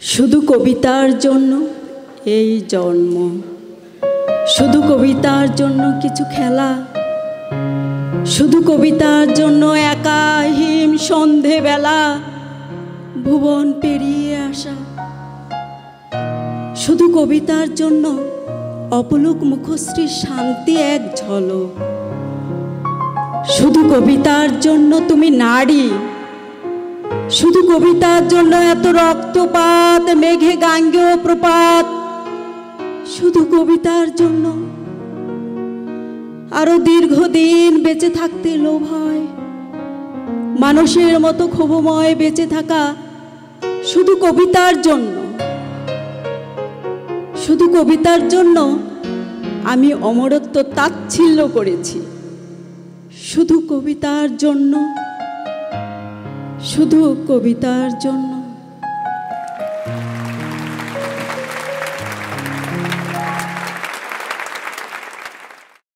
শুধু কবিতার জন্য এই জন্ম, শুধু কবিতার জন্য কিছু খেলা, শুধু কবিতার জন্য একা হিম সন্ধেবেলা ভুবন পেরিয়ে আসা, শুধু কবিতার জন্য অপলক মুখশ্রীর শান্তি এক ঝলক, শুধু কবিতার জন্য তুমি নারী, শুধু কবিতার জন্য এত রক্তপাত, মেঘে গাঙ্গেয় প্রপাত, শুধু কবিতার জন্য আরো দীর্ঘদিন বেঁচে থাকতে লোভ হয়, মানুষের মতো ক্ষোভময় বেঁচে থাকা শুধু কবিতার জন্য, শুধু কবিতার জন্য আমি অমরত্ব তাচ্ছিল্য করেছি, শুধু কবিতার জন্য, শুধু কবিতার জন্য।